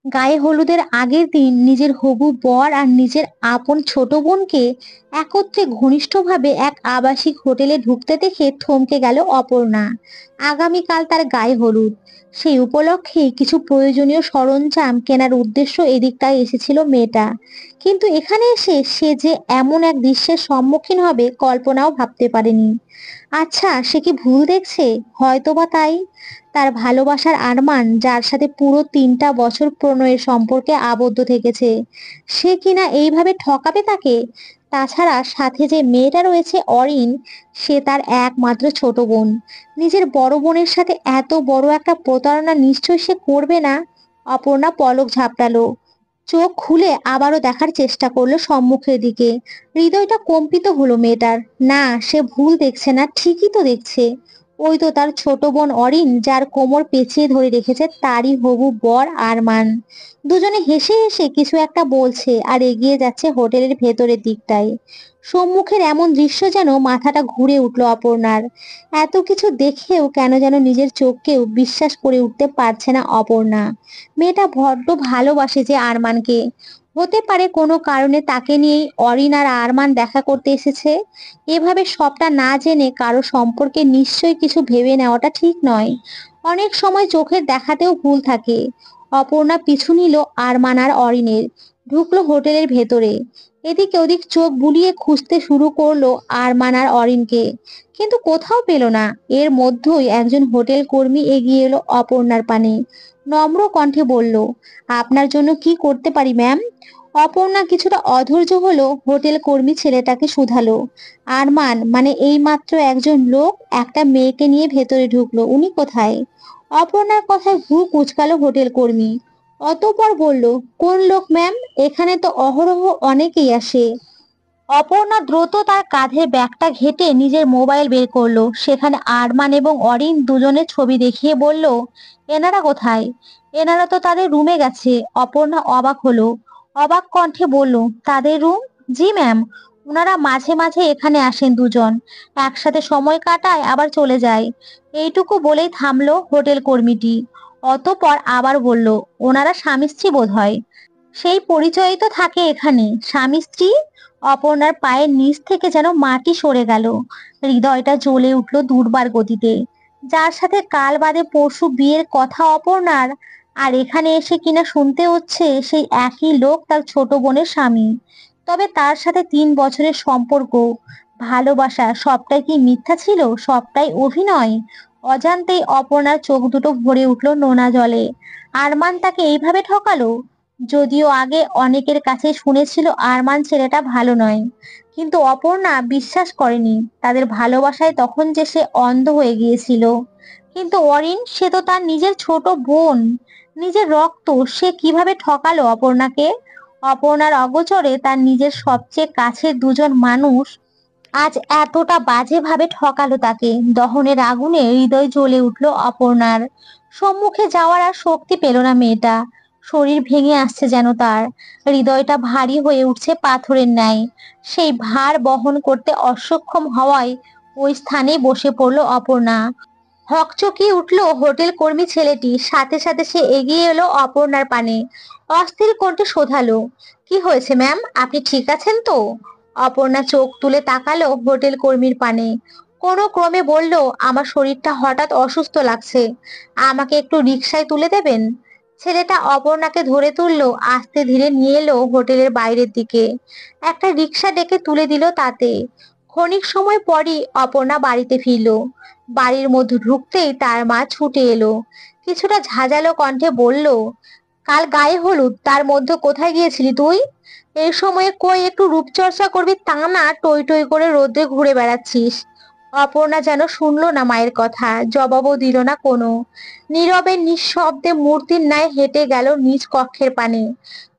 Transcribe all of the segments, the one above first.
গায়ে হলুদের আগের দিন নিজের হবু বর আর নিজের আপন ছোট বোনকে একত্রে ঘনিষ্ঠভাবে এক আবাসিক হোটেলে ঢুকতে দেখে থমকে গেল অপর্ণা। আগামীকাল তার গায়ে হলুদ, সেই উপলক্ষে কিছু প্রয়োজনীয় সরঞ্জাম কেনার উদ্দেশ্য এদিকটায় এসেছিল মেয়েটা। কিন্তু এখানে এসে সে যে এমন এক দৃশ্যের সম্মুখীন হবে কল্পনাও ভাবতে পারেনি। আচ্ছা, সে কি ভুল দেখছে? হয়তোবা তাই। তার ভালোবাসার আরমান, যার সাথে পুরো 3টা বছর প্রণয়ের সম্পর্কে আবদ্ধ থেকেছে, সে কিনা এইভাবে ঠকাবে তাকে। তাছাড়া সাথে যে মেয়েটা রয়েছে অরিন, সে তার একমাত্র ছোট বোন। নিজের বড় বোনের সাথে এত বড় একটা প্রতারণা নিশ্চয়ই সে করবে না। অপর্ণা পলক ঝাপটালো, চোখ খুলে আবারও দেখার চেষ্টা করলো সম্মুখের দিকে। হৃদয়টা কম্পিত হলো মেয়েটার। না, সে ভুল দেখছে না, ঠিকই তো দেখছে। ওই তো তার ছোট বোন অরিন, যার কোমর পেঁচিয়ে ধরে রেখেছে তারই হবু বর আরমান। দুজনে হেসে হেসে কিছু একটা বলছে আর এগিয়ে যাচ্ছে হোটেলের ভেতরের দিকটায়। সম্মুখের এমন দৃশ্য যেন মাথাটা ঘুরে উঠল অপর্ণার। এত কিছু দেখেও কেন যেন নিজের চোখকেও বিশ্বাস করে উঠতে পারছে না অপর্ণা। মেয়েটা বড্ড ভালোবাসে যে আরমানকে। হতে পারে কোনো কারণে তাকে নিয়েই অরিন আর আরমান দেখা করতে এসেছে। এভাবে সবটা না জেনে কারো সম্পর্কে নিশ্চয়ই কিছু ভেবে নেওয়াটা ঠিক নয়। অনেক সময় চোখের দেখাতেও ভুল থাকে। অপর্ণা পিছু নিল আরমান আর অরিনের, ঢুকলো হোটেলের ভেতরে। এদিকে ওদিক চোখ বুলিয়ে খুঁজতে শুরু করলো আরমান আর অরিনকে, কিন্তু কোথাও পেল না। এর মধ্যেই একজন হোটেল কর্মী এগিয়ে এলো অপর্ণার পানে। নম্র কণ্ঠে বলল, আপনার জন্য কি করতে পারি ম্যাম? অপর্ণা কিছুটা অধৈর্য হলো হোটেল কর্মী ছেলেটাকে শুধালো, আরমান মানে এইমাত্র একজন লোক একটা মেয়েকে নিয়ে ভেতরে ঢুকলো, উনি কোথায়? অপর্ণার কথায় ভ্রু কুঁচকালো হোটেল কর্মী। অতঃপর বলল, কোন লোক ম্যাম? এখানে তো অহরহ অনেকেই আসে। অপর্ণা দ্রুত তার কাঁধে ব্যাগটা ঘেঁটে নিজের মোবাইল বের করলো। সেখানে আরমান এবং অরিন দুজনের ছবি দেখিয়ে বলল, এনারা কোথায়? এনারা তো তাদের রুমে গেছে। অপর্ণা অবাক হলো, অবাক কণ্ঠে বলল, তাদের রুম? জি ম্যাম, ওনারা মাঝে মাঝে এখানে আসেন দুজন, একসাথে সময় কাটায় আবার চলে যায়। এইটুকু বলেই থামলো হোটেল কর্মীটি। অতঃপর আবার বলল, ওনারা স্বামী স্ত্রী বোধ হয়। সেই পরিচয়ই তো থাকে এখানে, স্বামী স্ত্রী। অপর্ণার পায়ের নিচ থেকে যেন মাটি সরে গেল। হৃদয়টা জ্বলে উঠল দুর্বার গতিতে। যার সাথে কাল বাদে পরশু বিয়ের কথা অপর্ণার, আর এখানে এসে কিনা শুনতে হচ্ছে সেই একই লোক তার ছোট বোনের স্বামী। তবে তার সাথে 3 বছরের সম্পর্ক, ভালোবাসা, সবটাই কি মিথ্যা ছিল? সবটাই অভিনয়? অজান্তেই অপর্ণার চোখ দুটো ভরে উঠল নোনা জলে। আরমান তাকে এইভাবে ঠকালো? যদিও আগে অনেকের কাছে শুনেছিল আরমান ছেলেটা ভালো নয়, কিন্তু অপর্ণা বিশ্বাস করেনি। তাদের ভালোবাসায় তখন যে সে অন্ধ হয়ে গিয়েছিল। কিন্তু অরিন, সে তো তার নিজের ছোট বোন, নিজের রক্ত, সে কিভাবে ঠকালো অপর্ণাকে? অপর্ণার অগোচরে তার নিজের সবচেয়ে কাছের দুজন মানুষ আজ এতটা বাজেভাবে ঠকালো তাকে। দহনের আগুনে হৃদয় জ্বলে উঠল অপর্ণার। সম্মুখে যাওয়ার আর শক্তি পেল না মেয়েটা। শরীর ভেঙে আসছে যেন তার। হৃদয়টা ভারী হয়ে উঠছে পাথরের ন্যায়। সেই ভার বহন করতে অসক্ষম হওয়ায় ওই স্থানে বসে পড়ল অপর্ণা। হকচকিয়ে উঠল হোটেল কর্মী ছেলেটি। সাথে সাথে সে এগিয়ে এলো অপর্ণার পানে। অস্থির কণ্ঠে শোধালো, কি হয়েছে ম্যাম, আপনি ঠিক আছেন তো? অপর্ণা চোখ তুলে তাকালো হোটেল কর্মীর পানে। কোনো ক্রমে বলল, আমার শরীরটা হঠাৎ অসুস্থ লাগছে, আমাকে একটু রিকশায় তুলে দেবেন? ছেলেটা অপর্ণাকে ধরে তুললো, আস্তে ধীরে নিয়ে এলো হোটেলের বাইরের দিকে। একটা রিকশা ডেকে তুলে দিল তাতে। ক্ষণিক সময় পরই অপর্ণা বাড়িতে ফিরল। বাড়ির মধ্যে ঢুকতেই তার মা ছুটে এলো। কিছুটা ঝাঁঝালো কণ্ঠে বলল, কাল গায়ে হলুদ, তার মধ্যে কোথায় গিয়েছিলি তুই? এই সময়ে কই একটু রূপচর্চা করবি তা না, টই টই করে রোদে ঘুরে বেড়াচ্ছিস। অপর্ণা যেন শুনলো না মায়ের কথা, জবাবও দিল না কোনো। নীরবে নিঃশব্দে মূর্তির ন্যায় হেঁটে গেল নিজ কক্ষের পানে।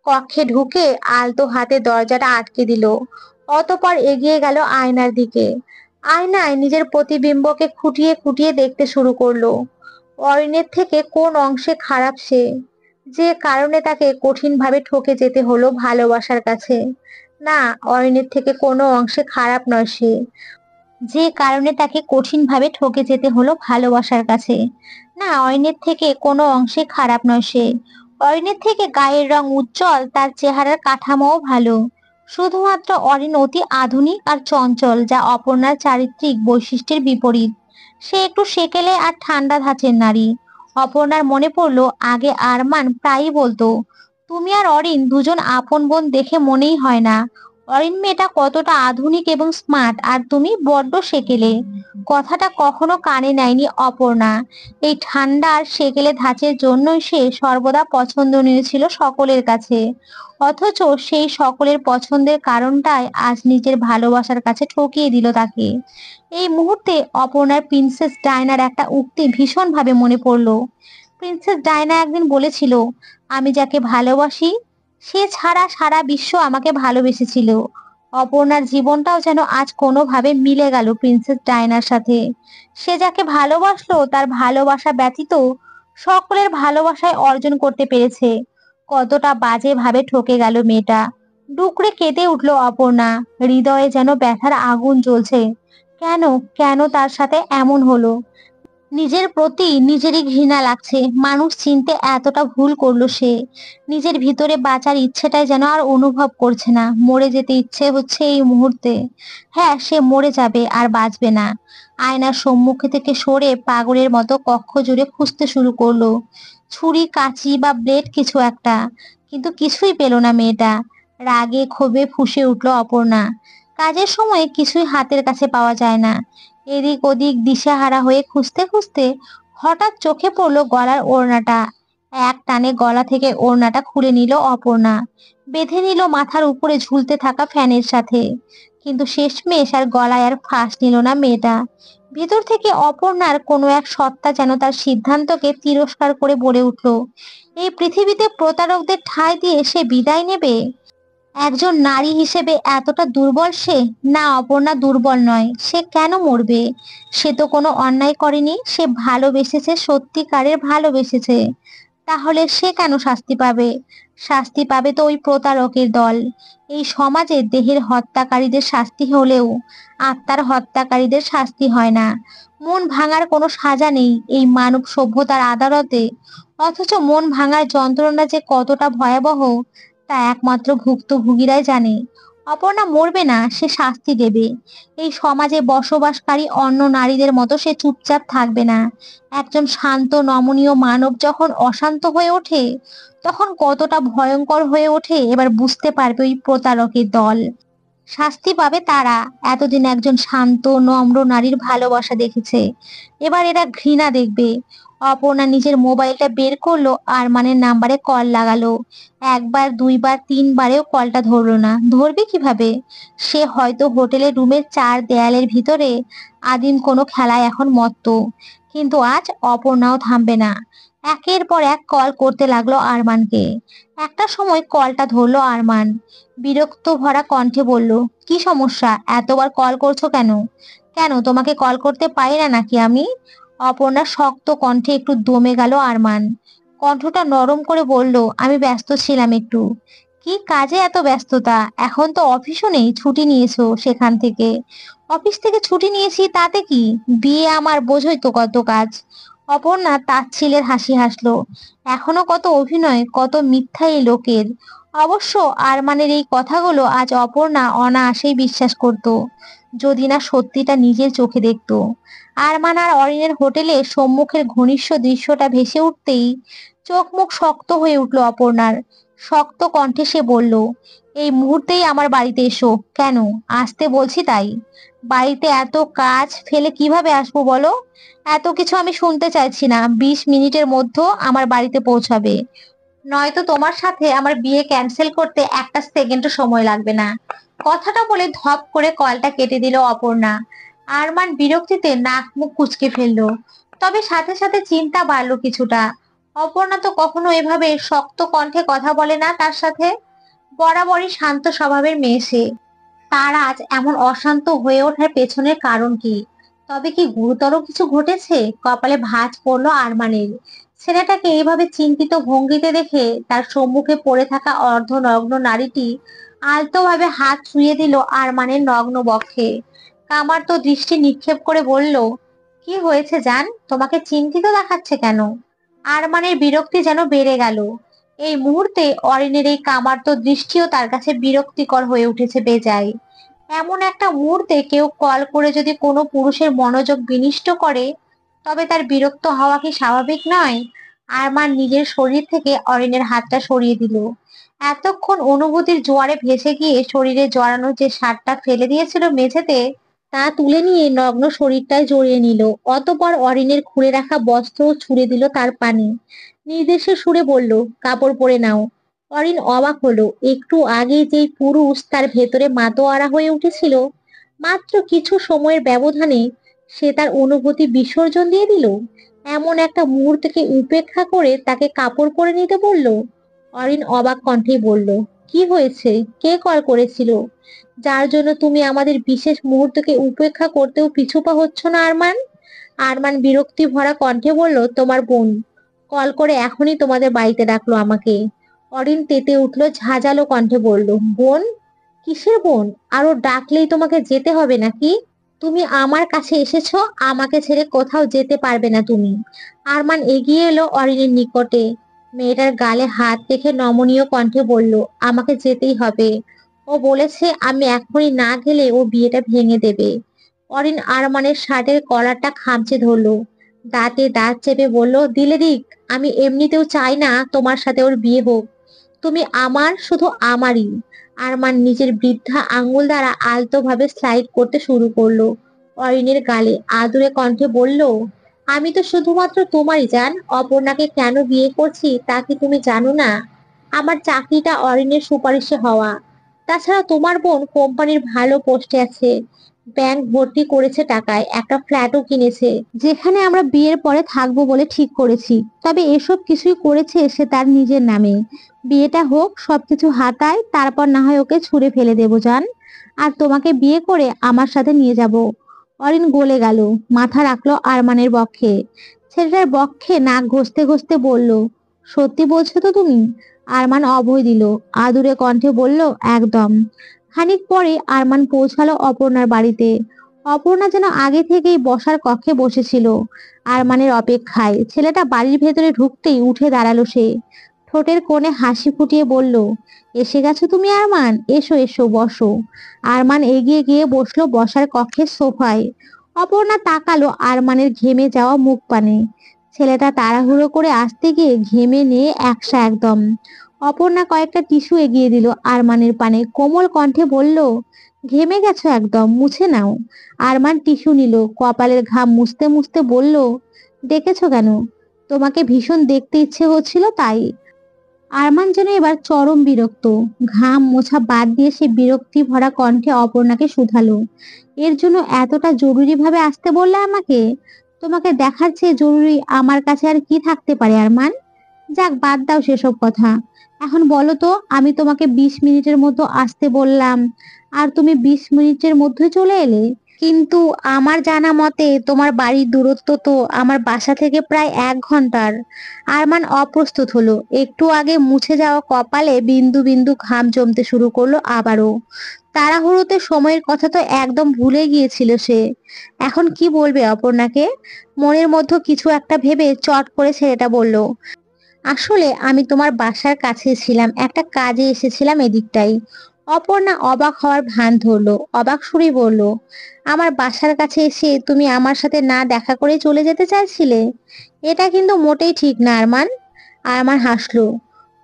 কক্ষে ঢুকে আলতো হাতে দরজাটা আটকে দিল। অতঃপর এগিয়ে গেল আয়নার দিকে। আয়নায় নিজের প্রতিবিম্বকে খুঁটিয়ে খুঁটিয়ে দেখতে শুরু করলো। অরিনের থেকে কোন অংশে খারাপ সে, যে কারণে তাকে কঠিনভাবে ঠকে যেতে হলো ভালোবাসার কাছে? না, অরিনের থেকে কোনো অংশে খারাপ নয় সে, যে কারণে তাকে কঠিনভাবে ঠকে যেতে হলো ভালোবাসার কাছে। না, অরিনের থেকে কোনো অংশে খারাপ নয় সে, অরিনের থেকে গায়ের রং উজ্জ্বল, তার চেহারার কাঠামোও ভালো। শুধুমাত্র অরিন অতি আধুনিক আর চঞ্চল, যা অপর্ণার চারিত্রিক বৈশিষ্ট্যের বিপরীত। সে একটু সেকেলে আর ঠান্ডা ধাঁচের নারী। অপর্ণার মনে পড়লো আগে আরমান প্রায়ই বলতো, তুমি আর অরিন দুজন আপন বোন দেখে মনেই হয় না। অরিন মেয়েটা কতটা আধুনিক এবং স্মার্ট, আর তুমি বড্ড সেকেলে। কথাটা কখনো কানে নেয়নি অপর্ণা। এই ঠান্ডা আর সেকেলে ধাঁচের জন্যই সে সর্বদা পছন্দনীয় ছিল সকলের কাছে। অথচ সেই সকলের পছন্দের কারণটাই আজ নিজের ভালোবাসার কাছে ঠকিয়ে দিল তাকে। এই মুহূর্তে অপর্ণার প্রিন্সেস ডায়নার একটা উক্তি ভীষণভাবে মনে পড়লো। প্রিন্সেস ডায়না একদিন বলেছিল, আমি যাকে ভালোবাসি সে ছাড়া সারা বিশ্ব আমাকে ভালোবেসেছিল। অপর্ণার জীবনটাও যেন আজ কোনোভাবে মিলে গেল প্রিন্সেস ডায়নার সাথে। সে যাকে ভালোবাসলো তার ভালোবাসা ব্যতীত সকলের ভালোবাসায় অর্জন করতে পেরেছে। কতটা বাজে ভাবে ঠকে গেল মেয়েটা। ডুকরে কেঁদে উঠল অপর্ণা। হৃদয়ে যেন ব্যথার আগুন জ্বলছে। কেন, কেন তার সাথে এমন হলো? নিজের প্রতি নিজেরই ঘৃণা লাগছে। মানুষ চিনতে এতটা ভুল করলো সে। নিজের ভিতরে বাঁচার ইচ্ছেটাই যেন আর অনুভব করছে না। মরে যেতে ইচ্ছে হচ্ছে এই মুহূর্তে। হ্যাঁ, সে মরে যাবে আর বাঁচবে না। আয়নার সম্মুখে থেকে সরে পাগলের মতো কক্ষ জুড়ে খুঁজতে শুরু করলো। ছুরি, কাঁচি বা ব্লেড কিছু একটা। কিন্তু কিছুই পেল না মেয়েটা। রাগে ক্ষোভে ফুঁসে উঠল অপর্ণা। কাজের সময় কিছুই হাতের কাছে পাওয়া যায় না। এদিক ওদিক দিশেহারা হয়ে খুঁজতে খুঁজতে হঠাৎ চোখে পড়লো গলার ওড়নাটা। এক টানে গলা থেকে ওড়নাটা খুলে নিল অপর্ণা। বেঁধে নিল মাথার উপরে ঝুলতে থাকা ফ্যানের সাথে। কিন্তু শেষমেশ আর গলায় আর ফাঁস নিল না মেয়েটা। ভেতর থেকে অপর্ণার কোনো এক সত্তা যেন তার সিদ্ধান্তকে তিরস্কার করে বলে উঠল, এই পৃথিবীতে প্রতারকদের ঠাঁই দিয়ে সে বিদায় নেবে। একজন নারী হিসেবে এতটা দুর্বল সে? না, অপর্ণা দুর্বল নয়। সে কেন মরবে? সে তো কোনো অন্যায় করেনি। সে ভালোবেসেছে, সত্যিকারের ভালোবেসেছে। তাহলে সে কেন শাস্তি পাবে? শাস্তি পাবে তো ওই প্রতারকের দল। এই সমাজে দেহের হত্যাকারীদের শাস্তি হলেও আত্মার হত্যাকারীদের শাস্তি হয় না। মন ভাঙার কোনো সাজা নেই এই মানব সভ্যতার আদালতে। অথচ মন ভাঙার যন্ত্রণা যে কতটা ভয়াবহ তা একমাত্র ভুক্তভোগীরাই জানে। অপর্ণা মরবে না, সে শাস্তি দেবে। এই সমাজে বসবাসকারী অন্য নারীদের মতো সে চুপচাপ থাকবে না। একজন শান্ত নমনীয় মানব যখন অশান্ত হয়ে ওঠে তখন কতটা ভয়ঙ্কর হয়ে ওঠে এবার বুঝতে পারবে ওই প্রতারকের দল। শাস্তি পাবে তারা। এতদিন একজন শান্ত নম্র নারীর ভালোবাসা দেখেছে, এবার এরা ঘৃণা দেখবে। অপর্ণা নিজের মোবাইলটা বের করলো, আরমানের নাম্বারে কল লাগালো। একবার, দুইবার, তিনবারেও কলটা ধরলো না। ধরবে কিভাবে? সে হয়তো হোটেলের রুমের চার দেয়ালের ভিতরে আদিম কোনো খেলায় এখন মত্ত। কিন্তু আজ অপর্ণাও থামবে না। একের পর এক কল করতে লাগলো আরমানকে। একটা সময় কলটা ধরলো আরমান। বিরক্ত ভরা কণ্ঠে বলল, কি সমস্যা? এতবার কল করছো কেন? কেন, তোমাকে কল করতে পারি না নাকি আমি? অপর্ণার শক্ত কণ্ঠে একটু দমে গেল আরমান। কণ্ঠটা নরম করে বলল, আমি ব্যস্ত ছিলাম একটু। কি কাজে এত ব্যস্ততা? এখন তো অফিসও নেই, ছুটি নিয়েছো সেখান থেকে। অফিস থেকে ছুটি নিয়েছি তাতে কি? বিয়ে আমার, বোঝোই তো কত কাজ। অপর্ণা তাচ্ছিলের হাসি হাসলো। এখনো কত অভিনয়, কত মিথ্যা এই লোকের। অবশ্য আরমানের এই কথাগুলো আজ অপর্ণা অনায়াসেই বিশ্বাস করত, যদি না সত্যিটা নিজের চোখে দেখত। আরমান আর অরিনের হোটেলে সম্মুখের ঘনিষ্ঠ দৃশ্যটা ভেসে উঠতেই চোখ মুখ শক্ত হয়ে উঠল অপর্ণার। শক্ত কণ্ঠে সে বলল, এই মুহূর্তেই আমার বাড়িতে এসো। কেন? আসতে বলছি তাই। বাড়িতে এত কাজ ফেলে কিভাবে আসবো বলো? এত কিছু আমি শুনতে চাইছি না। 20 মিনিটের মধ্যে আমার বাড়িতে পৌঁছাবে, নয়তো তোমার সাথে আমার বিয়ে ক্যান্সেল করতে একটা সেকেন্ডও সময় লাগবে না। কথাটা বলে ধপ করে কলটা কেটে দিল অপর্ণা। আরমান বিরক্তিতে নাক মুখ কুঁচকে ফেললো। তবে সাথে সাথে চিন্তা বাড়লো কিছুটা। অপর্ণা তো কখনো এভাবে শক্ত কণ্ঠে কথা বলে না তার সাথে। বরাবরই শান্ত স্বভাবের মেয়ে সে। তার আজ এমন অশান্ত হয়ে ওঠার পেছনের কারণ কি? তবে কি গুরুতর কিছু ঘটেছে? কপালে ভাঁজ পড়লো আরমানের। ছেলেটাকে এইভাবে চিন্তিত ভঙ্গিতে দেখে তার সম্মুখে পড়ে থাকা অর্ধনগ্ন নারীটি আলতোভাবে হাত ছুঁয়ে দিল আরমানের নগ্ন বক্ষে। কামার তো দৃষ্টি নিক্ষেপ করে বলল, কি হয়েছে জান? তোমাকে চিন্তিত দেখাচ্ছে কেন? আরমানের বিরক্তি যেন বেড়ে গেল। এই মুহূর্তে অরিনের এই কামার্ত দৃষ্টিও তার কাছে বিরক্তিকর হয়ে উঠেছে বেজায়। এমন একটা মুহূর্তে কেউ কল করে যদি কোনো পুরুষের মনোযোগ বিনষ্ট করে, তবে তার বিরক্ত হওয়া কি স্বাভাবিক নয়? আরমান নিজের শরীর থেকে অরিনের হাতটা সরিয়ে দিল। এতক্ষণ অনুভূতির জোয়ারে ভেসে গিয়ে শরীরে জড়ানো যে শার্টটা ফেলে দিয়েছিল মেঝেতে, তা তুলে নিয়ে নগ্ন শরীরটায় জড়িয়ে নিল। অতঃপর অরিনের খুলে রাখা বস্ত্র ছুঁড়ে দিল তার পানে। নির্দেশের সুরে বলল, কাপড় পরে নাও। অরিন অবাক হলো। একটু আগে যেই পুরুষ তার ভেতরে মাতোয়ারা হয়ে উঠেছিল, মাত্র কিছু সময়ের ব্যবধানে সে তার অনুভূতি বিসর্জন দিয়ে দিল। এমন একটা মুহূর্তকে উপেক্ষা করে তাকে কাপড় পরে নিতে বলল। অরিন অবাক কণ্ঠেই বলল, কি হয়েছে? কে কল করেছিল, যার জন্য তুমি আমাদের বিশেষ মুহূর্তকে উপেক্ষা করতেও পিছুপা হচ্ছ না আরমান? আরমান বিরক্তি ভরা কণ্ঠে বলল, তোমার বোন কল করে এখনই তোমাদের বাড়িতে ডাকলো আমাকে। অরিন তেতে উঠলো, ঝাঁঝালো কণ্ঠে বলল, বোন? কিসের বোন? আরো ডাকলেই তোমাকে যেতে হবে নাকি? তুমি আমার কাছে এসেছো, আমাকে ছেড়ে কোথাও যেতে পারবে না তুমি। আরমান এগিয়ে এলো অরিনের নিকটে। মেয়েটার গালে হাত রেখে নমনীয় কণ্ঠে বলল, আমাকে যেতেই হবে। ও বলেছে আমি এখনই না গেলে ও বিয়েটা ভেঙে দেবে। অরিন আরমানের শার্টের কলারটা খামচে ধরলো, দাঁতে দাঁত চেপে বলল, দিলেরিক, আমি এমনিতেও চাই না তোমার সাথে ওর বিয়ে হোক। তুমি আমার, শুধু আমারই। আরমান নিজের বৃদ্ধা আঙ্গুল দ্বারা আলতোভাবে স্লাইড করতে শুরু করলো অরিনের গালে। আদুরে কণ্ঠে বলল, আমি তো শুধুমাত্র তোমারই জান। অপর্ণাকে কেন বিয়ে করছি তা কি তুমি জানো না? আমার চাকরিটা অরিনের সুপারিশে হওয়া। তাছাড়া তোমার বোন কোম্পানির ভালো পোস্টে আছে, ব্যাংক ভর্তি করেছে টাকায়, একটা ফ্ল্যাটও কিনেছে, যেখানে আমরা বিয়ের পরে থাকবো বলে ঠিক করেছি। তবে এসব কিছুই করেছে সে তার নিজের নামে। বিয়েটা হোক, সবকিছু হাতায়, তারপর না হয় ওকে ছুঁড়ে ফেলে দেবো জান। আর তোমাকে বিয়ে করে আমার সাথে নিয়ে যাব। অরিন গলে গেল, মাথা রাখলো আরমানের বক্ষে। ছেলেটার বক্ষে নাক ঘষতে ঘষতে বলল, সত্যি বলছো তো তুমি? আরমান অভয় দিল, আদুরে কণ্ঠে বলল, একদম। খানিক পরে আরমান পৌঁছালো অপর্ণার বাড়িতে। অপর্ণা যেন আগে থেকেই বসার কক্ষে বসেছিল আরমানের অপেক্ষায়। ছেলেটা বাড়ির ভেতরে ঢুকতেই উঠে দাঁড়ালো সে। ঠোঁটের কোণে হাসি ফুটিয়ে বলল, এসে গেছো তুমি আরমান? এসো এসো, বসো। আরমান এগিয়ে গিয়ে বসলো বসার কক্ষের সোফায়। অপর্ণা তাকালো আরমানের ঘেমে যাওয়া মুখ পানে। ছেলেটা তাড়াহুড়ো করে আসতে গিয়ে ঘেমে নিয়ে একসা একদম। অপর্ণা কয়েকটা টিস্যু এগিয়ে দিল আরমানের পানে, কোমল কণ্ঠে বলল, ঘেমে গেছো একদম, মুছে নাও। আরমান টিস্যু নিল, কপালের ঘাম মুছতে মুছতে বলল, ডেকেছো কেন? তোমাকে ভীষণ দেখতে ইচ্ছে হচ্ছিল তাই। আরমান যেন এবার চরম বিরক্ত। ঘাম মোছা বাদ দিয়ে সে বিরক্তি ভরা কণ্ঠে অপর্ণাকে শুধালো, এর জন্য এতটা জরুরি ভাবে আসতে বললে আমাকে? তোমাকে দেখার চেয়ে জরুরি আমার কাছে আর কি থাকতে পারে আরমান? যাক, বাদ দাও সেসব কথা। এখন বলো তো, আমি তোমাকে 20 মিনিটের মতো আসতে বললাম, আর তুমি 20 মিনিটের মধ্যে চলে এলে। কিন্তু আমার জানা মতে তোমার বাড়ির দূরত্ব তো আমার বাসা থেকে প্রায় 1 ঘন্টার। আরমান অপ্রস্তুত হলো। একটু আগে মুছে যাওয়া কপালে বিন্দু বিন্দু ঘাম জমতে শুরু করলো আবারও। তাড়াহুড়োতে সময়ের কথা তো একদম ভুলে গিয়েছিল সে। এখন কি বলবে অপর্ণাকে? মনের মধ্যে কিছু একটা ভেবে চট করে ছেলেটা বলল, আসলে আমি তোমার বাসার কাছে ছিলাম, একটা কাজে এসেছিলাম এদিকটাই। অপর্ণা অবাক হওয়ার ভান ধরলো, অবাক সুরেই বলল, আমার বাসার কাছে এসে তুমি আমার সাথে না দেখা করে চলে যেতে চাইছিলে? এটা কিন্তু মোটেই ঠিক না আরমান। আরমান হাসলো,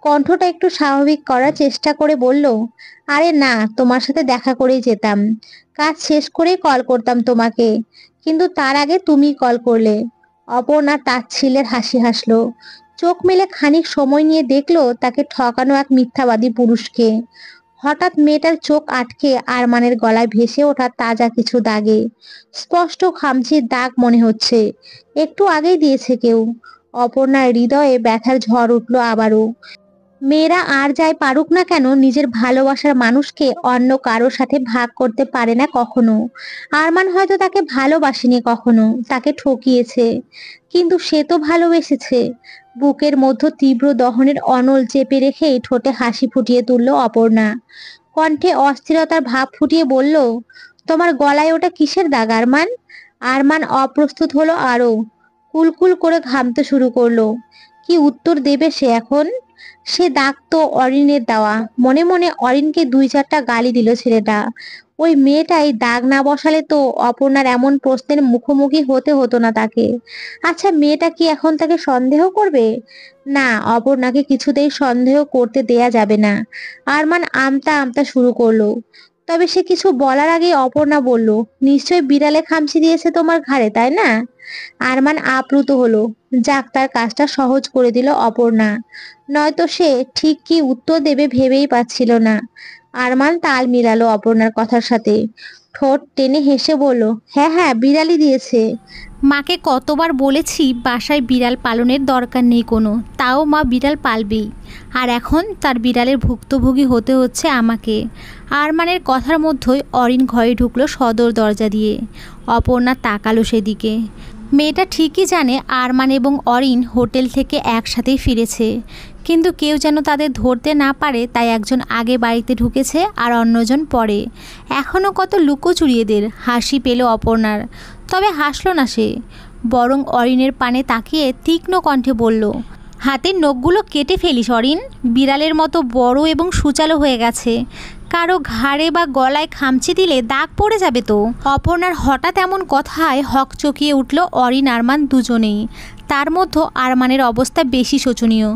কণ্ঠটা একটু স্বাভাবিক করার চেষ্টা করে বলল, আরে না, তোমার সাথে দেখা করেই যেতাম। কাজ শেষ করেই কল করতাম তোমাকে, কিন্তু তার আগে তুমি কল করলে। অপর্ণা তাচ্ছিল্যের হাসি হাসলো। চোখ মেলে খানিক সময় নিয়ে দেখলো তাকে ঠকানো এক মিথ্যাবাদী পুরুষকে। হঠাৎ মেয়েটার চোখ আটকে আরমানের গলায় ভেসে ওঠা তাজা কিছু দাগে। স্পষ্ট খামচির দাগ মনে হচ্ছে, একটু আগেই দিয়েছে কেউ। অপর্ণার হৃদয়ে ব্যথার ঝড় উঠলো আবারও। মেয়েরা আর যাই পারুক না কেন, নিজের ভালোবাসার মানুষকে অন্য কারোর সাথে ভাগ করতে পারে না কখনো। আরমান হয়তো তাকে ভালোবাসেনি কখনো, তাকে ঠকিয়েছে, কিন্তু সে তো ভালোবেসেছে। বুকের মধ্যে তীব্র দহনের অনল চেপে রেখেই ঠোঁটে হাসি ফুটিয়ে তুলল অপর্ণা। কণ্ঠে অস্থিরতার ভাব ফুটিয়ে বলল, তোমার গলায় ওটা কিসের দাগ আরমান? আরমান অপ্রস্তুত হলো আরো, কুলকুল করে ঘামতে শুরু করলো। কি উত্তর দেবে সে এখন? সে দাগ তো অরিনের দেওয়া। মনে মনে অরিনকে 2-4টা গালি দিল ছেলেটা। ওই মেয়েটাই দাগ না বসালে তো অপর্ণার এমন প্রশ্নের মুখোমুখি হতে হতো না তাকে। আচ্ছা, মেয়েটা কি এখন তাকে সন্দেহ করবে? না, অপর্ণাকে কিছুতেই সন্দেহ করতে দেয়া যাবে না। আরমান আমতা আমতা শুরু করলো। তবে সে কিছু বলার আগে অপর্ণা বলল, নিশ্চয় বিড়ালে খামচি দিয়েছে তোমার ঘাড়ে, তাই না? আরমান আপ্লুত হলো। যাক, তার কাজটা সহজ করে দিল অপর্ণা। নয়তো সে ঠিক কি উত্তর দেবে ভেবেই পাচ্ছিল না। আরমান তাল মিলালো অপর্ণার কথার সাথে। ঠোঁট টেনে হেসে বলল, হ্যাঁ হ্যাঁ, বিড়ালই দিয়েছে। মাকে কতবার বলেছি বাসায় বিড়াল পালনের দরকার নেই কোনো, তাও মা বিড়াল পালবেই। আর এখন তার বিড়ালের ভুক্তভোগী হতে হচ্ছে আমাকে। আরমানের কথার মধ্যেই অরিন ঘরে ঢুকলো সদর দরজা দিয়ে। অপর্ণা তাকালো সেদিকে। মেয়েটা ঠিকই জানে আরমান এবং অরিন হোটেল থেকে একসাথেই ফিরেছে, কিন্তু কেউ যেন তাদের ধরতে না পারে, তাই একজন আগে বাড়িতে ঢুকেছে আর অন্যজন পরে। এখনও কত লুকোচুরি এদের। হাসি পেল অপর্ণার, তবে হাসল না সে, বরং অরিনের পানে তাকিয়ে তীক্ষ্ণ কণ্ঠে বলল, হাতের নখগুলো কেটে ফেলিস অরিন, বিড়ালের মতো বড় এবং সুচালো হয়ে গেছে। কারো ঘাড়ে বা গলায় খামচি দিলে দাগ পড়ে যাবে তো। অপর্ণার হঠাৎ এমন কথায় হকচকিয়ে উঠল অরিন আরমান দুজনেই। তার মধ্যে আরমানের অবস্থা বেশি শোচনীয়।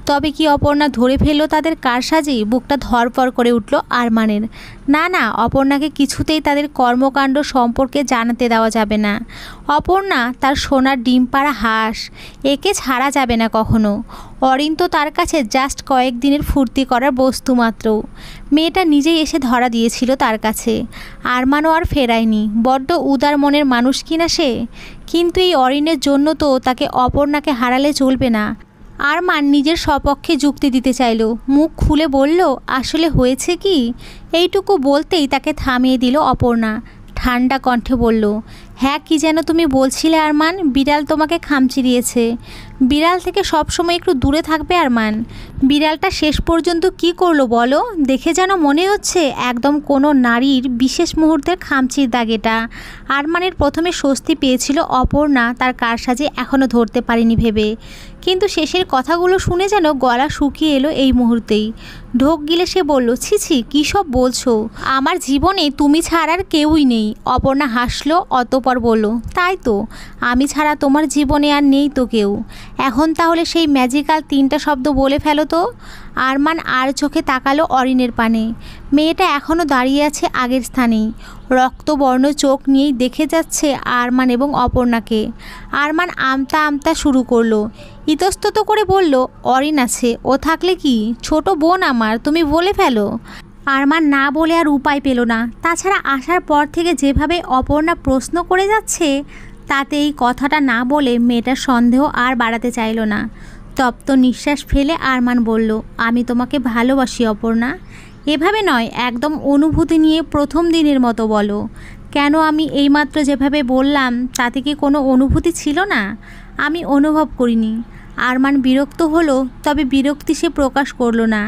তবে কি অপর্ণা ধরে ফেলল তাদের কারসাজি? বুকটা ধরপড় করে উঠল আরমানের। না না, অপর্ণাকে কিছুতেই তাদের কর্মকাণ্ড সম্পর্কে জানাতে দেওয়া যাবে না। অপর্ণা তার সোনার ডিম পাড়া হাঁস, একে ছাড়া যাবে না কখনো। অরিন তো তার কাছে জাস্ট কয়েকদিনের ফুর্তি করার বস্তু মাত্র। মেয়েটা নিজেই এসে ধরা দিয়েছিল তার কাছে। আরমানও আর ফেরায়নি। বড্ড উদার মনের মানুষ কিনা সে। কিন্তু এই অরিনের জন্য তো তাকে অপর্ণাকে হারালে চলবে না। আরমান নিজের সপক্ষে যুক্তি দিতে চাইল, মুখ খুলে বলল, আসলে হয়েছে কি। এইটুকু বলতেই তাকে থামিয়ে দিল অপর্ণা। ঠান্ডা কণ্ঠে বলল, হ্যাঁ, কি যেন তুমি বলছিলে আরমান? বিড়াল তোমাকে খামচি দিয়েছে। বিড়াল থেকে সবসময় একটু দূরে থাকবে আরমান। বিড়ালটা শেষ পর্যন্ত কি করলো বলো? দেখে যেন মনে হচ্ছে একদম কোনো নারীর বিশেষ মুহূর্তের খামচির দাগেটা। আরমানের প্রথমে স্বস্তি পেয়েছিল অপর্ণা তার কারসাজি এখনও ধরতে পারেনি ভেবে, কিন্তু শেষের কথাগুলো শুনে যেন গলা শুকিয়ে এলো এই মুহূর্তেই। ঢোক গিলে সে বলল, ছি ছি, কী সব বলছো? আমার জীবনে তুমি ছাড়ার কেউই নেই। অপর্ণা হাসলো, অতঃপর বলল, তাই তো, আমি ছাড়া তোমার জীবনে আর নেই তো কেউ। এখন তাহলে সেই ম্যাজিক্যাল 3টা শব্দ বলে ফেলো তো। আরমান আর চোখে তাকালো অরিনের পানে। মেয়েটা এখনও দাঁড়িয়ে আছে আগের স্থানেই, রক্তবর্ণ চোখ নিয়েই দেখে যাচ্ছে আরমান এবং অপর্ণাকে। আরমান আমতা আমতা শুরু করলো, ইতস্তত করে বলল, অরিন আছে, ও থাকলে কি? ছোট বোন আমার, তুমি বলে ফেলো। আরমান না বলে আর উপায় পেল না। তাছাড়া আসার পর থেকে যেভাবে অপর্ণা প্রশ্ন করে যাচ্ছে, তাতে এই কথাটা না বলে মেয়েটার সন্দেহ আর বাড়াতে চাইল না। তপ্ত নিঃশ্বাস ফেলে আরমান বলল, আমি তোমাকে ভালোবাসি অপর্ণা। এভাবে নয়, একদম অনুভূতি নিয়ে প্রথম দিনের মতো বলো। কেন আমি এইমাত্র যেভাবে বললাম তাতে কি কোনো অনুভূতি ছিল না? আমি অনুভব করিনি। আরমান বিরক্ত হলো, তবে বিরক্তি সে প্রকাশ করল না।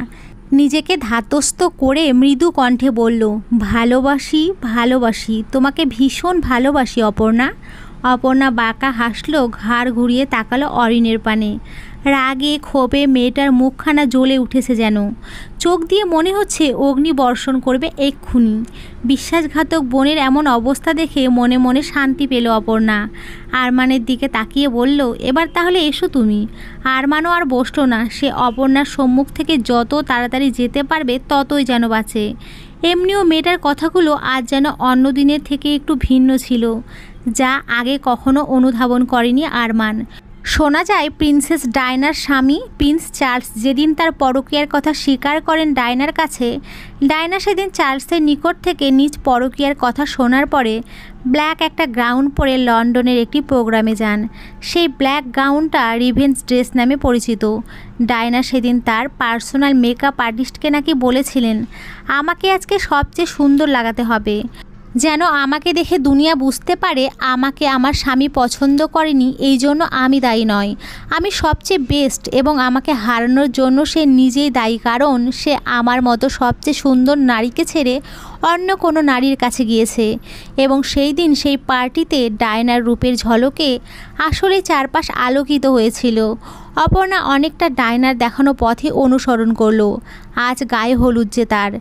নিজেকে ধাতস্থ করে মৃদু কণ্ঠে বলল, ভালোবাসি ভালোবাসি, তোমাকে ভীষণ ভালোবাসি অপর্ণা। অপর্ণা বাঁকা হাসলো, ঘাড় ঘুরিয়ে তাকালো অরিনের পানে। রাগে ক্ষোভে মেয়েটার মুখখানা জ্বলে উঠেছে যেন। চোখ দিয়ে মনে হচ্ছে অগ্নি বর্ষণ করবে এক্ষুনি। বিশ্বাসঘাতক বোনের এমন অবস্থা দেখে মনে মনে শান্তি পেল অপর্ণা। আরমানের দিকে তাকিয়ে বলল, এবার তাহলে এসো তুমি। আরমানও আর বসলো না। সে অপর্ণার সম্মুখ থেকে যত তাড়াতাড়ি যেতে পারবে ততই যেন বাঁচে। এমনিও মেয়েটার কথাগুলো আজ যেন অন্য দিনের থেকে একটু ভিন্ন ছিল, যা আগে কখনো অনুধাবন করেনি আরমান। শোনা যায় প্রিন্সেস ডায়নার স্বামী প্রিন্স চার্লস যেদিন তার পরকীয়ার কথা স্বীকার করেন ডায়নার কাছে, ডায়না সেদিন চার্লসের নিকট থেকে নিজ পরকীয়ার কথা শোনার পরে ব্ল্যাক একটা গাউন পরে লন্ডনের একটি প্রোগ্রামে যান। সেই ব্ল্যাক গাউনটা রিভেন্স ড্রেস নামে পরিচিত। ডায়না সেদিন তার পার্সোনাল মেকআপ আর্টিস্টকে নাকি বলেছিলেন, আমাকে আজকে সবচেয়ে সুন্দর লাগাতে হবে, যেন আমাকে দেখে দুনিয়া বুঝতে পারে আমাকে আমার স্বামী পছন্দ করেনি, এই জন্য আমি দায়ী নয়, আমি সবচেয়ে বেস্ট, এবং আমাকে হারানোর জন্য সে নিজেই দায়ী, কারণ সে আমার মতো সবচেয়ে সুন্দর নারীকে ছেড়ে অন্য কোনো নারীর কাছে গিয়েছে। এবং সেই দিন সেই পার্টিতে ডায়নার রূপের ঝলকে আসলে চারপাশ আলোকিত হয়েছিল। অপর্ণা অনেকটা ডাইনার দেখানো পথে অনুসরণ করলো। আজ গায়ে হলুদ যে তার।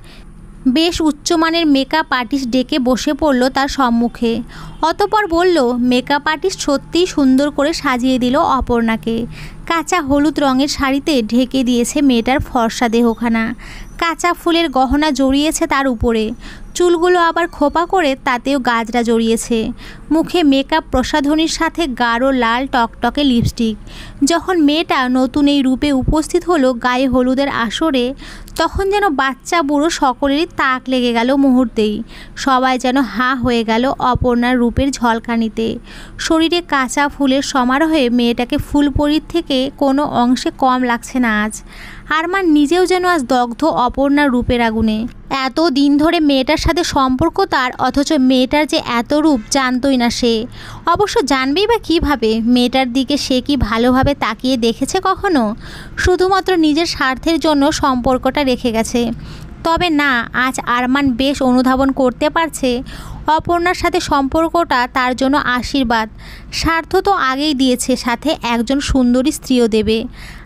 বেশ উচ্চমানের মেকআপ আর্টিস্ট ডেকে বসে পড়ল তার সম্মুখে। অতঃপর বলল, মেকআপ আর্টিস্ট সত্যিই সুন্দর করে সাজিয়ে দিল অপর্ণাকে। কাঁচা হলুদ রঙের শাড়িতে ঢেকে দিয়েছে মেয়েটার ফর্সা দেহখানা। কাঁচা ফুলের গহনা জড়িয়েছে তার উপরে, চুলগুলো আবার খোপা করে তাতেও গাজরা জড়িয়েছে। মুখে মেকআপ প্রসাধনীর সাথে গাঢ় লাল টকটকে লিপস্টিক। যখন মেয়েটা নতুন এই রূপে উপস্থিত হলো গায়ে হলুদের আসরে, তখন যেন বাচ্চা বুড়ো সকলেরই তাক লেগে গেল মুহূর্তেই। সবাই যেন হাঁ হয়ে গেল অপর্ণার রূপের ঝলকানিতে। শরীরে কাঁচা ফুলের সমারোহে মেয়েটাকে ফুলপরির থেকে কোনো অংশে কম লাগছে না আজ। আরমান নিজেও যেন আজ দগ্ধ অপর্ণার রূপের আগুনে। এত দিন ধরে মেয়েটার সাথে সম্পর্ক তার, অথচ মেয়েটার যে এত রূপ জানতই না সে। অবশ্য জানবেই বা কীভাবে? মেয়েটার দিকে সে কি ভালোভাবে তাকিয়ে দেখেছে কখনো? শুধুমাত্র নিজের স্বার্থের জন্য সম্পর্কটা রেখে গেছে। তবে না, আজ আরমান বেশ অনুধাবন করতে পারছে অপর্ণার সাথে সম্পর্কটা তার জন্য আশীর্বাদ। স্বার্থ তো আগেই দিয়েছে, সাথে একজন সুন্দরী স্ত্রীও দেবে।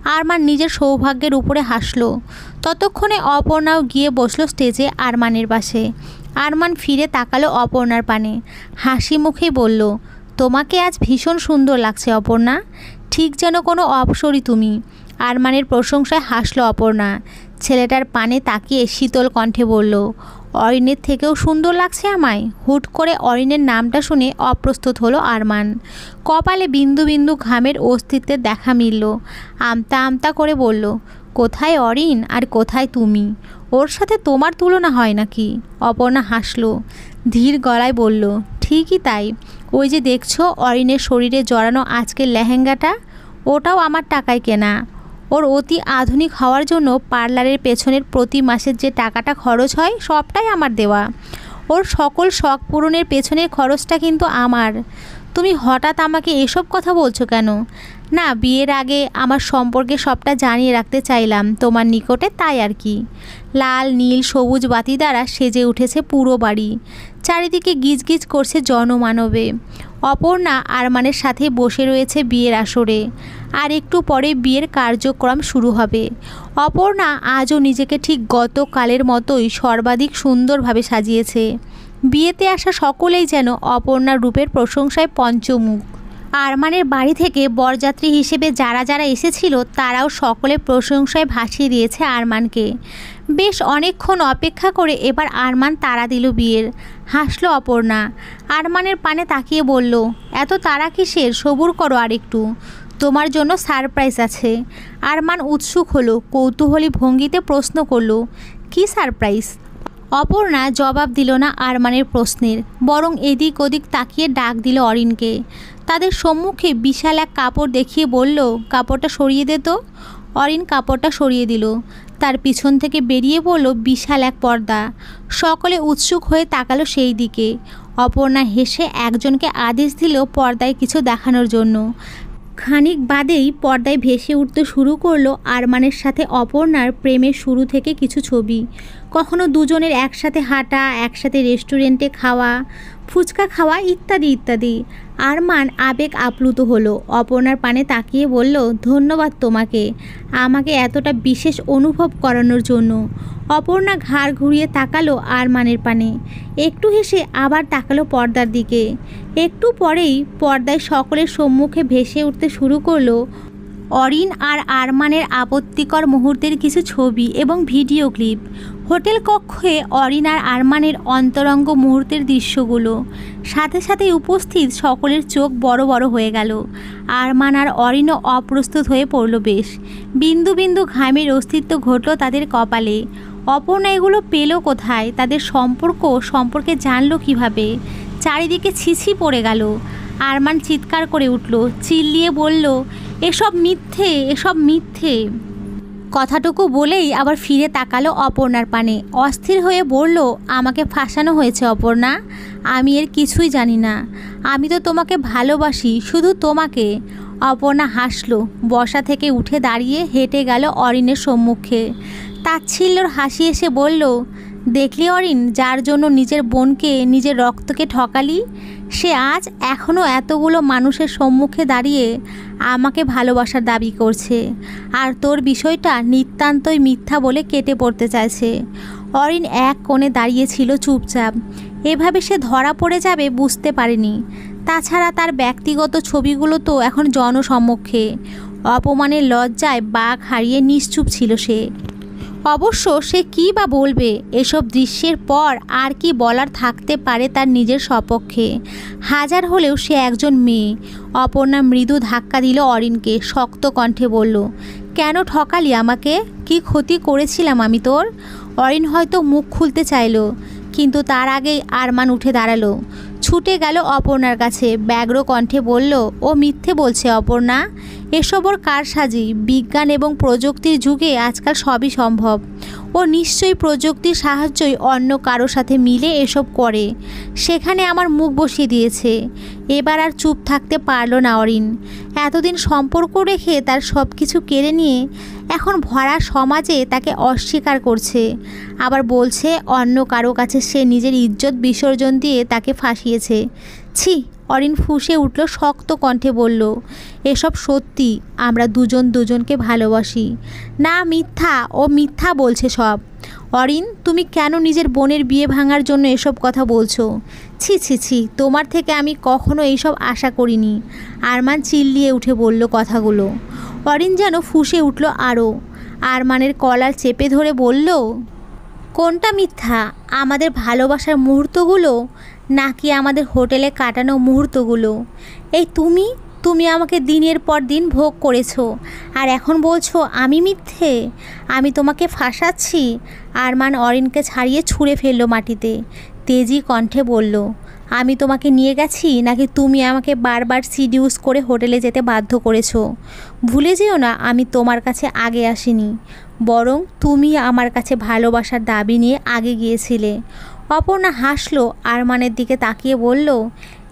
আরমান নিজের সৌভাগ্যের উপরে হাসলো। ততক্ষণে অপর্ণাও গিয়ে বসলো স্টেজে আরমানের পাশে। আরমান ফিরে তাকালো অপর্ণার পানে, হাসি মুখেই বলল, তোমাকে আজ ভীষণ সুন্দর লাগছে অপর্ণা, ঠিক যেন কোনো অপ্সরী তুমি। আরমানের প্রশংসায় হাসলো অপর্ণা। ছেলেটার পানে তাকিয়ে শীতল কণ্ঠে বলল, অরিনের থেকেও সুন্দর লাগছে আমায়। হুট করে অরিনের নামটা শুনে অপ্রস্তুত হলো আরমান। কপালে বিন্দু বিন্দু ঘামের অস্তিত্বের দেখা মিলল। আমতা আমতা করে বলল, কোথায় অরিন আর কোথায় তুমি? ওর সাথে তোমার তুলনা হয় নাকি? অপর্ণা হাসলো, ধীর গলায় বলল, ঠিকই তাই। ওই যে দেখছো অরিনের শরীরে জড়ানো আজকের লেহেঙ্গাটা, ওটাও আমার টাকায় কেনা। ওর অতি আধুনিক হওয়ার জন্য পার্লারের পেছনের প্রতি মাসের যে টাকাটা খরচ হয় সবটাই আমার দেওয়া। ওর সকল শখ পূরণের পেছনের খরচটা কিন্তু আমার। তুমি হঠাৎ আমাকে এসব কথা বলছো কেন? না, বিয়ের আগে আমার সম্পর্কে সবটা জানিয়ে রাখতে চাইলাম তোমার নিকটে, তাই আর কি। লাল নীল সবুজ বাতি দ্বারা সেজে উঠেছে পুরো বাড়ি। চারিদিকে গিজগিজ করছে জনমানবে। অপর্ণা আরমানের সাথে বসে রয়েছে বিয়ের আসরে। আর একটু পরে বিয়ের কার্যক্রম শুরু হবে। অপর্ণা আজও নিজেকে ঠিক গতকালের মতোই সর্বাধিক সুন্দরভাবে সাজিয়েছে। বিয়েতে আসা সকলেই যেন অপর্ণার রূপের প্রশংসায় পঞ্চমুখ। আরমানের বাড়ি থেকে বরযাত্রী হিসেবে যারা যারা এসেছিল তারাও সকলে প্রশংসায় ভাসিয়ে দিয়েছে আরমানকে। বেশ অনেকক্ষণ অপেক্ষা করে এবার আরমান তাড়া দিল বিয়ের। হাসলো অপর্ণা। আরমানের পানে তাকিয়ে বলল, এত তাড়া কিসের? সবুর করো আর একটু, তোমার জন্য সারপ্রাইজ আছে। আরমান উৎসুক হলো, কৌতূহলী ভঙ্গিতে প্রশ্ন করলো, কী সারপ্রাইজ? অপর্ণা জবাব দিল না আরমানের প্রশ্নের, বরং এদিক ওদিক তাকিয়ে ডাক দিল অরিনকে। তাদের সম্মুখে বিশাল এক কাপড় দেখিয়ে বলল, কাপড়টা সরিয়ে দে তো। অরিন কাপড়টা সরিয়ে দিল। তার পিছন থেকে বেরিয়ে পড়ল বিশাল এক পর্দা। সকলে উৎসুক হয়ে তাকালো সেই দিকে। অপর্ণা হেসে একজনকে আদেশ দিল পর্দায় কিছু দেখানোর জন্য। খানিক বাদেই পর্দায় ভেসে উঠতে শুরু করলো আরমানের সাথে অপর্ণার প্রেমের শুরু থেকে কিছু ছবি। কখনো দুজনের একসাথে হাঁটা, একসাথে রেস্টুরেন্টে খাওয়া, ফুচকা খাওয়া, ইত্যাদি ইত্যাদি। আরমান আবেগ আপ্লুত হলো। অপর্ণার পানে তাকিয়ে বলল, ধন্যবাদ তোমাকে আমাকে এতটা বিশেষ অনুভব করানোর জন্য। অপর্ণা ঘাড় ঘুরিয়ে তাকালো আরমানের পানে, একটু হেসে আবার তাকালো পর্দার দিকে। একটু পরেই পর্দায় সকলের সম্মুখে ভেসে উঠতে শুরু করলো অরিন আর আরমানের আপত্তিকর মুহূর্তের কিছু ছবি এবং ভিডিও ক্লিপ। হোটেল কক্ষে অরিন আর আরমানের অন্তরঙ্গ মুহূর্তের দৃশ্যগুলো। সাথে সাথে উপস্থিত সকলের চোখ বড় বড় হয়ে গেল। আরমান আর অরিনও অপ্রস্তুত হয়ে পড়ল বেশ। বিন্দু বিন্দু ঘামের অস্তিত্ব ঘটল তাদের কপালে। অপর্ণা এগুলো পেল কোথায়? তাদের সম্পর্কে জানলো কিভাবে? চারিদিকে ছিছি পড়ে গেল। আরমান চিৎকার করে উঠল, চিল্লিয়ে বলল, এসব মিথ্যে, এসব মিথ্যে। কথাটুকু বলেই আবার ফিরে তাকালো অপর্ণার পানে। অস্থির হয়ে বলল, আমাকে ফাঁসানো হয়েছে অপর্ণা, আমি এর কিছুই জানি না। আমি তো তোমাকে ভালোবাসি, শুধু তোমাকে। অপর্ণা হাসলো। বসা থেকে উঠে দাঁড়িয়ে হেঁটে গেল অরিনের সম্মুখে। তাচ্ছিল্যর হাসি এসে বলল, দেখলি অরিন, যার জন্য নিজের বোনকে, নিজের রক্তকে ঠকালি, সে আজ এখনও এতগুলো মানুষের সম্মুখে দাঁড়িয়ে আমাকে ভালোবাসার দাবি করছে, আর তোর বিষয়টা নিতান্তই মিথ্যা বলে কেটে পড়তে চাইছে। অরিন এক কোণে দাঁড়িয়েছিল চুপচাপ। এভাবে সে ধরা পড়ে যাবে বুঝতে পারেনি। তাছাড়া তার ব্যক্তিগত ছবিগুলো তো এখন জনসম্মুখে। অপমানের লজ্জায় বাঘ হারিয়ে নিশ্চুপ ছিল সে। অবশ্য সে কী বা বলবে? এসব দৃশ্যের পর আর কি বলার থাকতে পারে তার নিজের সপক্ষে? হাজার হলেও সে একজন মেয়ে। অপর্ণা মৃদু ধাক্কা দিল অরিনকে, শক্ত কণ্ঠে বলল, কেন ঠকালি আমাকে? কি ক্ষতি করেছিলাম আমি তোর? অরিন হয়তো মুখ খুলতে চাইল, কিন্তু তার আগেই আরমান উঠে দাঁড়ালো, ছুটে গেল অপর্ণার কাছে, ব্যগ্র কণ্ঠে বলল, ও মিথ্যে বলছে অপর্ণা। এসব ওর কারসাজি। বিজ্ঞান এবং প্রযুক্তির যুগে আজকাল সবই সম্ভব। ও নিশ্চয়ই প্রযুক্তির সাহায্যই অন্য কারো সাথে মিলে এসব করে, সেখানে আমার মুখ বসিয়ে দিয়েছে। এবার আর চুপ থাকতে পারল না অরিন। এতদিন সম্পর্ক রেখে তার সব কিছু কেড়ে নিয়ে এখন ভরা সমাজে তাকে অস্বীকার করছে, আবার বলছে অন্য কারো কাছে সে নিজের ইজ্জত বিসর্জন দিয়ে তাকে ফাঁসিয়েছে। ছি! অরিন ফুঁসে উঠল, শক্ত কণ্ঠে বলল, এসব সত্যি। আমরা দুজন দুজনকে ভালোবাসি। না, মিথ্যা। ও মিথ্যা বলছে সব। অরিন, তুমি কেন নিজের বোনের বিয়ে ভাঙার জন্য এসব কথা বলছো? ছি ছি ছি, তোমার থেকে আমি কখনো এইসব আশা করিনি। আরমান চিল্লিয়ে উঠে বলল কথাগুলো। অরিন যেন ফুঁসে উঠল আরও। আরমানের কলার চেপে ধরে বলল, কোনটা মিথ্যা? আমাদের ভালোবাসার মুহূর্তগুলো, নাকি আমাদের হোটেলে কাটানো মুহূর্তগুলো? এই তুমি আমাকে দিনের পর দিন ভোগ করেছো, আর এখন বলছো আমি মিথ্যে, আমি তোমাকে ফাঁসাচ্ছি? আরমান অরিনকে ছাড়িয়ে ছুঁড়ে ফেললো মাটিতে, তেজি কণ্ঠে বলল, আমি তোমাকে নিয়ে গেছি, নাকি তুমি আমাকে বারবার সিডিউস করে হোটেলে যেতে বাধ্য করেছো? ভুলে যেও না, আমি তোমার কাছে আগে আসিনি, বরং তুমি আমার কাছে ভালোবাসার দাবি নিয়ে আগে গিয়েছিলে। অপর্ণা হাসলো, আরমানের দিকে তাকিয়ে বলল,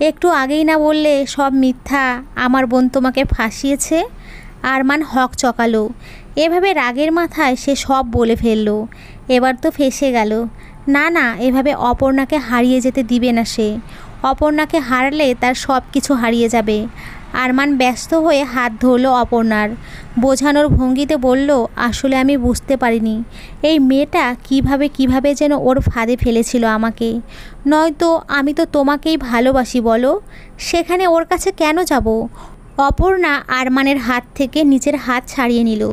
একটু আগেই না বললে সব মিথ্যা? আমার বোন তোমাকে ফাঁসিয়েছে। আরমান হক চকালো। এভাবে রাগের মাথায় সে সব বলে ফেলল। এবার তো ফেঁসে গেল। না না, এভাবে অপর্ণাকে হারিয়ে যেতে দিবে না সে। অপর্ণাকে হারালে তার সব কিছু হারিয়ে যাবে। আরমান ব্যস্ত হয়ে হাত ধরল অপর্ণার, বোঝানোর ভঙ্গিতে বলল, আসলে আমি বুঝতে পারিনি এই মেয়েটা কিভাবে যেন ওর ফাঁদে ফেলেছিল আমাকে। নয়তো আমি তো তোমাকেই ভালোবাসি বলো, সেখানে ওর কাছে কেন যাব? অপর্ণা আরমানের হাত থেকে নিজের হাত ছাড়িয়ে নিল।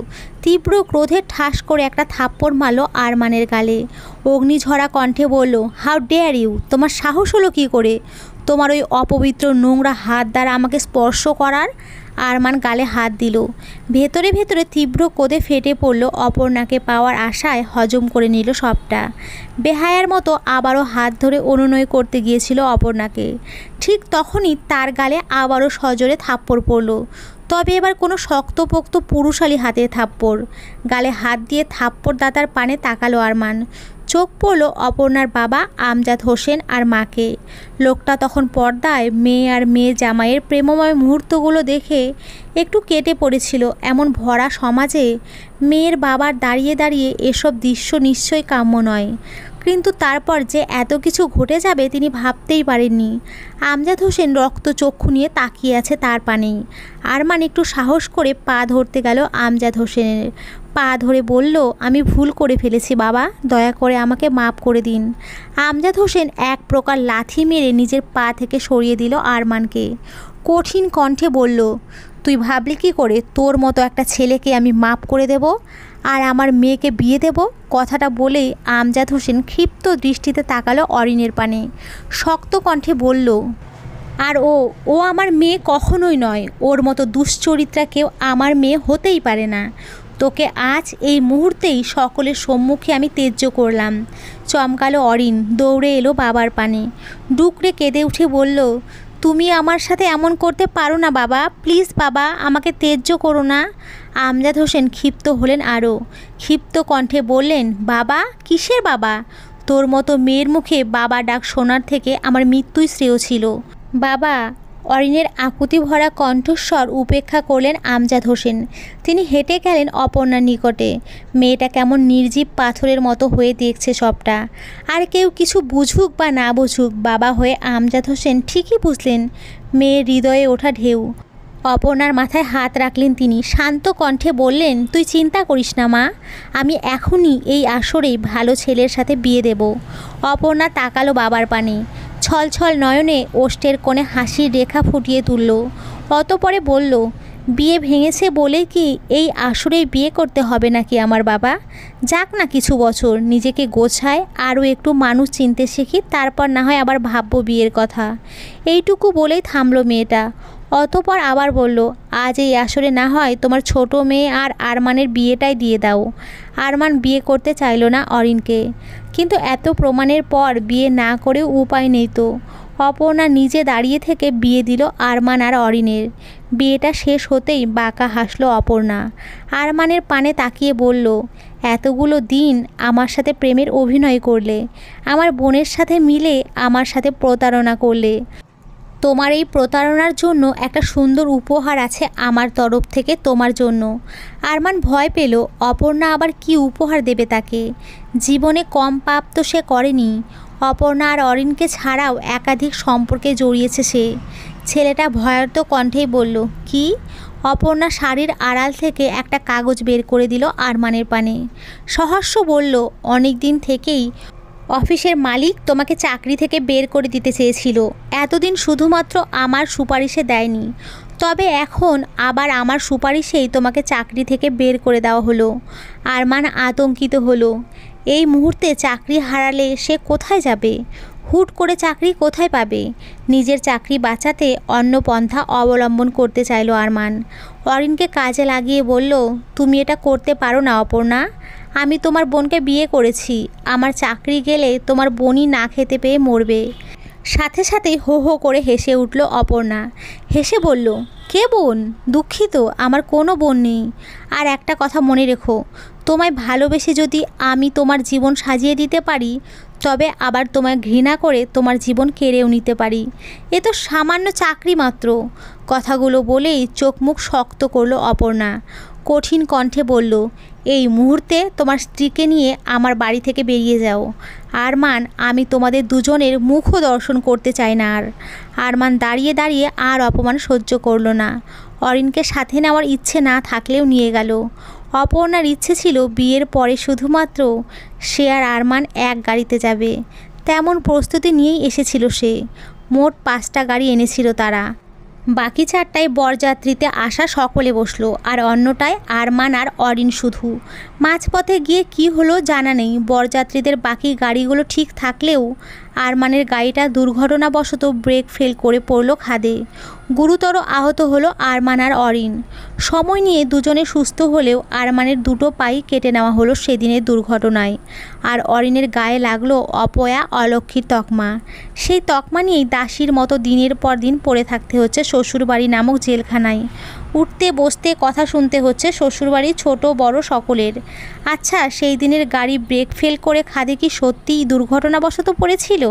তীব্র ক্রোধে ঠাস করে একটা থাপ্পড় মারল আরমানের গালে। অগ্নিঝরা কণ্ঠে বলল, হাউ ডেয়ার ইউ! তোমার সাহস হলো কী করে তোমার ওই অপবিত্র নোংরা হাত দ্বারা আমাকে স্পর্শ করার? আরমান গালে হাত দিল। ভেতরে ভেতরে তীব্র ক্রোধে ফেটে পড়ল। অপর্ণাকে পাওয়ার আশায় হজম করে নিল সবটা। বেহায়ার মতো আবারও হাত ধরে অনুনয় করতে গিয়েছিল অপর্ণাকে। ঠিক তখনই তার গালে আবারও সজোরে থাপ্পড় পড়ল, তবে এবার কোনো শক্তপোক্ত পুরুষালী হাতের থাপ্পড়। গালে হাত দিয়ে থাপ্পড় দাতার পানে তাকালো আরমান। চোখ পড়ল অপর্ণার বাবা আমজাদ হোসেন আর মাকে। লোকটা তখন পর্দায় মেয়ে আর মেয়ে জামাইয়ের প্রেমময় মুহূর্তগুলো দেখে একটু কেটে পড়েছিল। এমন ভরা সমাজে মেয়ের বাবার দাঁড়িয়ে দাঁড়িয়ে এসব দৃশ্য নিশ্চয়ই কাম্য নয়, কিন্তু তারপর যে এত কিছু ঘটে যাবে তিনি ভাবতেই পারেননি। আমজাদ হোসেন রক্তচক্ষু নিয়ে তাকিয়ে আছে তার পানেই। আরমান একটু সাহস করে পা ধরতে গেল আমজাদ হোসেনের। পা ধরে বলল, আমি ভুল করে ফেলেছি বাবা, দয়া করে আমাকে মাফ করে দিন। আমজাদ হোসেন এক প্রকার লাথি মেরে নিজের পা থেকে সরিয়ে দিল আরমানকে। কঠিন কণ্ঠে বলল, তুই ভাবলি কি করে তোর মতো একটা ছেলেকে আমি মাফ করে দেব আর আমার মেয়েকে বিয়ে দেব? কথাটা বলেই আমজাদ হোসেন ক্ষিপ্ত দৃষ্টিতে তাকালো অরিনের পানে। শক্ত কণ্ঠে বলল, আর ও আমার মেয়ে কখনোই নয়। ওর মতো দুশ্চরিত্রা কেউ আমার মেয়ে হতেই পারে না। তোকে আজ এই মুহূর্তেই সকলের সম্মুখে আমি ত্যায্য করলাম। চমকালো অরিন, দৌড়ে এলো বাবার পানে। ডুকরে কেঁদে উঠে বলল, তুমি আমার সাথে এমন করতে পারো না বাবা, প্লিজ বাবা, আমাকে ত্যায্য করো না। আমজাদ হোসেন ক্ষিপ্ত হলেন আরও। ক্ষিপ্ত কণ্ঠে বললেন, বাবা? কিসের বাবা? তোর মতো মেয়ের মুখে বাবা ডাক শোনার থেকে আমার মৃত্যুই শ্রেয় ছিল। বাবা! অরিনের আকুতি ভরা কণ্ঠস্বর উপেক্ষা করলেন আমজাদ হোসেন। তিনি হেঁটে গেলেন অপর্ণার নিকটে। মেয়েটা কেমন নির্জীব পাথরের মতো হয়ে দেখছে সবটা। আর কেউ কিছু বুঝুক বা না বুঝুক, বাবা হয়ে আমজাদ হোসেন ঠিকই বুঝলেন মেয়ের হৃদয়ে ওঠা ঢেউ। অপর্ণার মাথায় হাত রাখলেন তিনি, শান্ত কণ্ঠে বললেন, তুই চিন্তা করিস না মা, আমি এখনই এই আসরেই ভালো ছেলের সাথে বিয়ে দেব। অপর্ণা তাকালো বাবার পানে, ছলছল নয়নে ওষ্ঠের কোণে হাসির রেখা ফুটিয়ে তুলল। অতঃপরে বলল, বিয়ে ভেঙেছে বলে কি এই আসরেই বিয়ে করতে হবে নাকি আমার বাবা? যাক না কিছু বছর, নিজেকে গোছায়, আরও একটু মানুষ চিনতে শিখি, তারপর না হয় আবার ভাববো বিয়ের কথা। এইটুকু বলেই থামলো মেয়েটা। অতঃপর আবার বলল, আজ এই আসরে না হয় তোমার ছোট মেয়ে আর আরমানের বিয়েটাই দিয়ে দাও। আরমান বিয়ে করতে চাইল না অরিনকে, কিন্তু এত প্রমাণের পর বিয়ে না করেও উপায় নেই তো। অপর্ণা নিজে দাঁড়িয়ে থেকে বিয়ে দিল আরমান আর অরিনের। বিয়েটা শেষ হতেই বাঁকা হাসলো অপর্ণা। আরমানের পানে তাকিয়ে বলল, এতগুলো দিন আমার সাথে প্রেমের অভিনয় করলে, আমার বোনের সাথে মিলে আমার সাথে প্রতারণা করলে। তোমার এই প্রতারণার জন্য একটা সুন্দর উপহার আছে আমার তরফ থেকে তোমার জন্য। আরমান ভয় পেল অপর্ণা আবার কি উপহার দেবে তাকে। জীবনে কম পাপ তো সে করেনি। অপর্ণা আর অরিনকে ছাড়াও একাধিক সম্পর্কে জড়িয়েছে সে। ছেলেটা ভয়ার্ত কণ্ঠেই বলল, কি? অপর্ণা শাড়ির আড়াল থেকে একটা কাগজ বের করে দিল আরমানের পানে। সহস্য বলল, অনেক দিন থেকেই অফিসের মালিক তোমাকে চাকরি থেকে বের করে দিতে চেয়েছিল। এতদিন শুধুমাত্র আমার সুপারিশে দেয়নি, তবে এখন আবার আমার সুপারিশেই তোমাকে চাকরি থেকে বের করে দেওয়া হলো। আরমান আতঙ্কিত হলো। এই মুহূর্তে চাকরি হারালে সে কোথায় যাবে? হুট করে চাকরি কোথায় পাবে? নিজের চাকরি বাঁচাতে অন্য পন্থা অবলম্বন করতে চাইল আরমান। অরিনকে কাজে লাগিয়ে বলল, তুমি এটা করতে পারো না অপর্ণা। আমি তোমার বোনকে বিয়ে করেছি, আমার চাকরি গেলে তোমার বোনই না খেতে পেয়ে মরবে। সাথে সাথেই হো হো করে হেসে উঠল অপর্ণা। হেসে বলল, কে বোন? দুঃখিত, আমার কোনো বোন নেই। আর একটা কথা মনে রেখো, তোমায় ভালোবেসে যদি আমি তোমার জীবন সাজিয়ে দিতে পারি, তবে আবার তোমায় ঘৃণা করে তোমার জীবন কেড়েও নিতে পারি। এ তো সামান্য চাকরি মাত্র। কথাগুলো বলেই চোখ মুখ শক্ত করল অপর্ণা। কঠিন কণ্ঠে বলল, এই মুহূর্তে তোমার স্ত্রীকে নিয়ে আমার বাড়ি থেকে বেরিয়ে যাও। আরমান, আমি তোমাদের দুজনের মুখও দর্শন করতে চাই না আর। আরমান দাঁড়িয়ে দাঁড়িয়ে আর অপমান সহ্য করল না। অরিনকে সাথে নেওয়ার ইচ্ছে না থাকলেও নিয়ে গেল। অপর্ণার ইচ্ছে ছিল বিয়ের পরে শুধুমাত্র সে আর আরমান এক গাড়িতে যাবে। তেমন প্রস্তুতি নিয়েই এসেছিল সে। মোট 5টা গাড়ি এনেছিল তারা। বাকি 4টায় বরযাত্রীতে আসা সকলে বসলো, আর অন্যটায় আরমান আর অরিন শুধু। মাঝপথে গিয়ে কি হলো জানা নেই। বরযাত্রীদের বাকি গাড়িগুলো ঠিক থাকলেও আরমানের গাড়িটা দুর্ঘটনাবশত ব্রেক ফেল করে পড়ল খাদে। গুরুতর আহত হলো আরমান আর অরিন। সময় নিয়ে দুজনে সুস্থ হলেও আরমানের 2টো পাই কেটে নেওয়া হলো সেদিনের দুর্ঘটনায়। আর অরিনের গায়ে লাগলো অপয়া অলক্ষীর তকমা। সেই তকমা নিয়েই দাসীর মতো দিনের পর দিন পড়ে থাকতে হচ্ছে শ্বশুরবাড়ি নামক জেলখানায়। উঠতে বসতে কথা শুনতে হচ্ছে শ্বশুরবাড়ির ছোট বড় সকলের। আচ্ছা, সেই দিনের গাড়ি ব্রেক ফেল করে খাদে কি সত্যিই দুর্ঘটনাবশত পড়েছিল,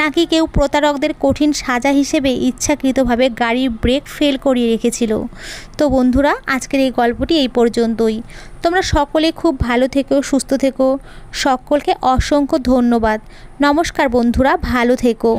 নাকি কেউ প্রতারকদের কঠিন সাজা হিসেবে ইচ্ছাকৃতভাবে গাড়ির ব্রেক ফেল করিয়ে রেখেছিল? তো বন্ধুরা, আজকের এই গল্পটি এই পর্যন্তই। তোমরা সকলে খুব ভালো থেকো, সুস্থ থেকো। সকলকে অসংখ্য ধন্যবাদ। নমস্কার বন্ধুরা, ভালো থেকো।